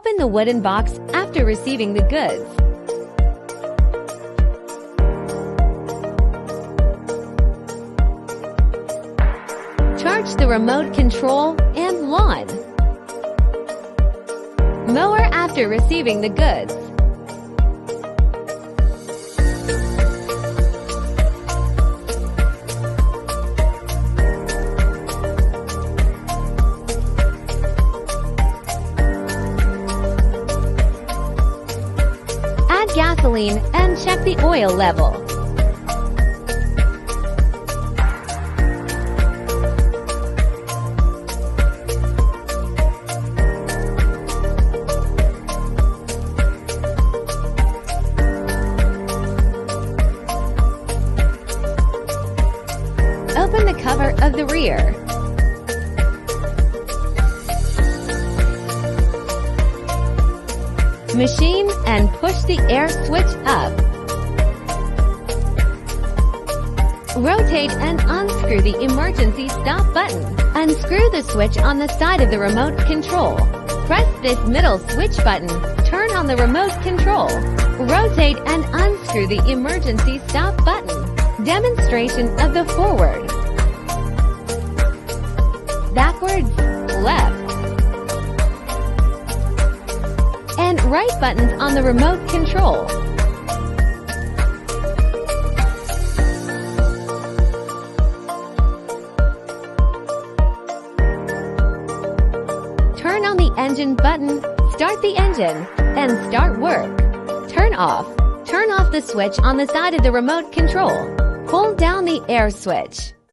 Open the wooden box after receiving the goods. Charge the remote control and lawn. Mower after receiving the goods. Add gasoline and check the oil level. Open the cover of the rear. Machine and push the air switch up. Rotate and unscrew the emergency stop button. Unscrew the switch on the side of the remote control. Press this middle switch button. Turn on the remote control. Rotate and unscrew the emergency stop button. Demonstration of the forward, backwards, left, and right buttons on the remote control. Turn on the engine button, start the engine, and start work. Turn off the switch on the side of the remote control. Hold down the air switch.